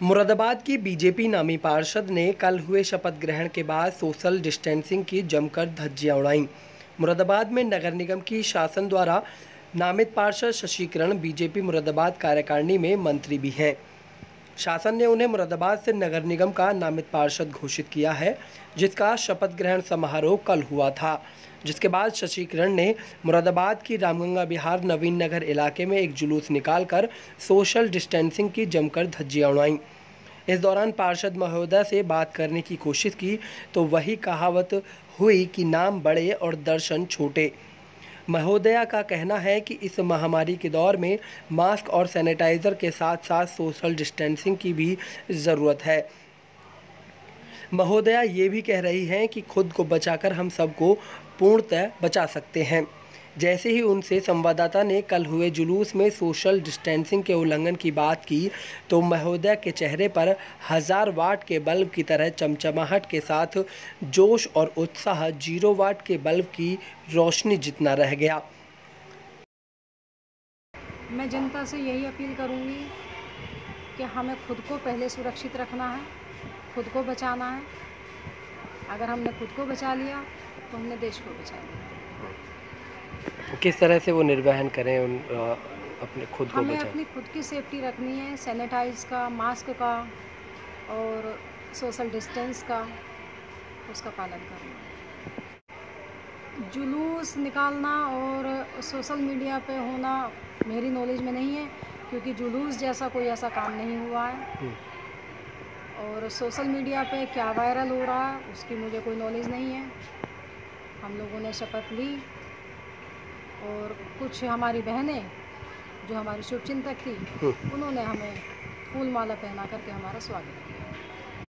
मुरादाबाद की बीजेपी नामी पार्षद ने कल हुए शपथ ग्रहण के बाद सोशल डिस्टेंसिंग की जमकर धज्जियां उड़ाईं। मुरादाबाद में नगर निगम की शासन द्वारा नामित पार्षद शशि किरण बीजेपी मुरादाबाद कार्यकारिणी में मंत्री भी हैं। शासन ने उन्हें मुरादाबाद से नगर निगम का नामित पार्षद घोषित किया है, जिसका शपथ ग्रहण समारोह कल हुआ था, जिसके बाद शशि किरण ने मुरादाबाद की रामगंगा बिहार नवीन नगर इलाके में एक जुलूस निकालकर सोशल डिस्टेंसिंग की जमकर धज्जियां उड़ाईं। इस दौरान पार्षद महोदय से बात करने की कोशिश की तो वही कहावत हुई कि नाम बड़े और दर्शन छोटे। महोदया का कहना है कि इस महामारी के दौर में मास्क और सैनिटाइज़र के साथ साथ सोशल डिस्टेंसिंग की भी ज़रूरत है। महोदया ये भी कह रही हैं कि खुद को बचाकर हम सबको पूर्णतः बचा सकते हैं। जैसे ही उनसे संवाददाता ने कल हुए जुलूस में सोशल डिस्टेंसिंग के उल्लंघन की बात की तो महोदया के चेहरे पर 1000 वाट के बल्ब की तरह चमचमाहट के साथ जोश और उत्साह 0 वाट के बल्ब की रोशनी जितना रह गया। मैं जनता से यही अपील करूंगी कि हमें खुद को पहले सुरक्षित रखना है, खुद को बचाना है। अगर हमने खुद को बचा लिया तो हमने देश को बचा लिया। किस तरह से वो निर्वहन करें अपने खुद को हमें अपनी खुद की सेफ्टी रखनी है, सैनिटाइज का, मास्क का और सोशल डिस्टेंस का, उसका पालन करना है। जुलूस निकालना और सोशल मीडिया पे होना मेरी नॉलेज में नहीं है, क्योंकि जुलूस जैसा कोई ऐसा काम नहीं हुआ है। और सोशल मीडिया पे क्या वायरल हो रहा है उसकी मुझे कोई नॉलेज नहीं है। हम लोगों ने शपथ ली और कुछ हमारी बहनें जो हमारी शुभचिंतक थी उन्होंने हमें फूल माला पहना करके हमारा स्वागत किया।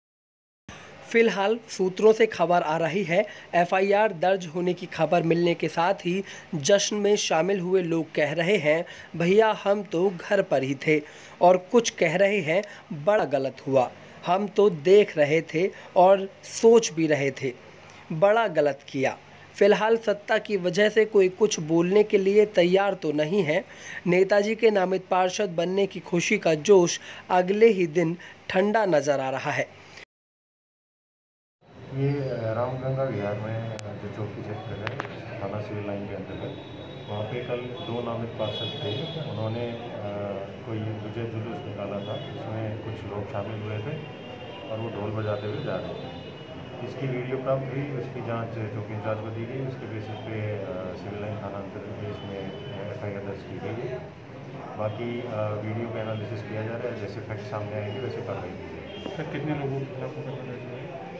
फिलहाल सूत्रों से खबर आ रही है, एफआईआर दर्ज होने की खबर मिलने के साथ ही जश्न में शामिल हुए लोग कह रहे हैं, भैया हम तो घर पर ही थे, और कुछ कह रहे हैं बड़ा गलत हुआ, हम तो देख रहे थे और सोच भी रहे थे, बड़ा गलत किया। फिलहाल सत्ता की वजह से कोई कुछ बोलने के लिए तैयार तो नहीं है। नेताजी के नामित पार्षद बनने की खुशी का जोश अगले ही दिन ठंडा नजर आ रहा है। ये रामगंगा बिहार में जो चौकी क्षेत्र है, थाना सिविल लाइन के अंतर्गत, वहाँ पे कल 2 नामित पार्षद थे। उन्होंने कोई विजय जुलूस निकाला था, इसमें कुछ लोग शामिल हुए थे और वो ढोल बजाते हुए जा रहे थे। इसकी वीडियो प्राप्त हुई, उसकी जांच चौकी इंचार्ज को दी गई। उसके बेसिस पे सिविल लाइन थाना अंतर्गत इसमें एफआईआर दर्ज की गई है। बाकी वीडियो का एनालिसिस किया जा रहा है, जैसे फैक्ट सामने आएंगे वैसे कार्रवाई की जाएगी। सर कितने लोगों के खिलाफ?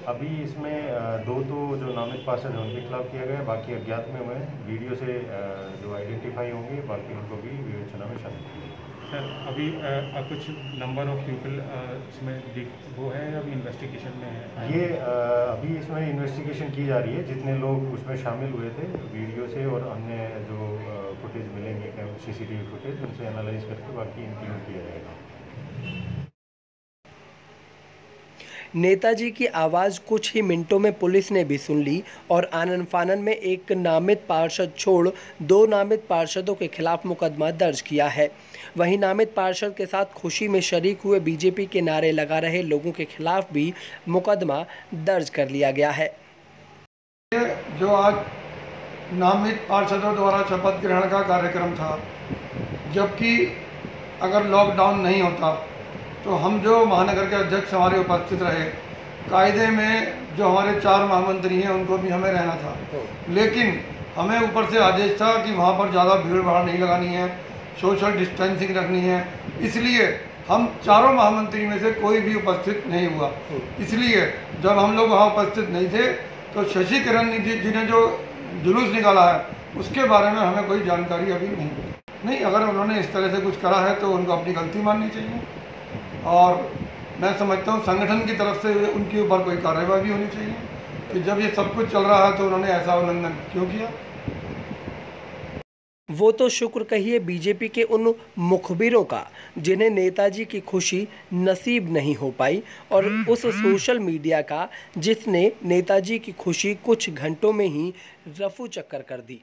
अभी इसमें 2 तो जो नामित पार्षद हैं उनके खिलाफ किया गया है, बाकी अज्ञात में हुए वीडियो से जो आइडेंटिफाई होंगे बाकी उनको भी विवेचना में शामिल किया। सर अभी कुछ नंबर ऑफ पीपल इसमें वो है, अभी इन्वेस्टिगेशन में है? ये अभी इसमें इन्वेस्टिगेशन की जा रही है। जितने लोग उसमें शामिल हुए थे वीडियो से और अन्य जो फुटेज मिलेंगे, सीसीटीवी फुटेज, उनसे एनालाइज करके बाकी इंक्लूड किया जाएगा। नेताजी की आवाज़ कुछ ही मिनटों में पुलिस ने भी सुन ली और आनन फानन में एक नामित पार्षद छोड़ 2 नामित पार्षदों के खिलाफ मुकदमा दर्ज किया है। वहीं नामित पार्षद के साथ खुशी में शरीक हुए बीजेपी के नारे लगा रहे लोगों के खिलाफ भी मुकदमा दर्ज कर लिया गया है। जो आज नामित पार्षदों द्वारा शपथ ग्रहण का कार्यक्रम था, जबकि अगर लॉकडाउन नहीं होता तो हम जो महानगर के अध्यक्ष हमारे उपस्थित रहे, कायदे में जो हमारे 4 महामंत्री हैं उनको भी हमें रहना था, लेकिन हमें ऊपर से आदेश था कि वहाँ पर ज़्यादा भीड़ भाड़ नहीं लगानी है, सोशल डिस्टेंसिंग रखनी है। इसलिए हम 4 महामंत्री में से कोई भी उपस्थित नहीं हुआ। इसलिए जब हम लोग वहाँ उपस्थित नहीं थे तो शशि किरण जी ने जो जुलूस निकाला है उसके बारे में हमें कोई जानकारी अभी नहीं। अगर उन्होंने इस तरह से कुछ करा है तो उनको अपनी गलती माननी चाहिए और मैं समझता हूँ संगठन की तरफ से उनके ऊपर कोई कार्रवाई भी होनी चाहिए कि जब ये सब कुछ चल रहा है तो उन्होंने ऐसा उल्लंघन क्यों किया। वो तो शुक्र कहिए बीजेपी के उन मुखबिरों का जिन्हें नेताजी की खुशी नसीब नहीं हो पाई, और उस सोशल मीडिया का जिसने नेताजी की खुशी कुछ घंटों में ही रफू चक्कर कर दी।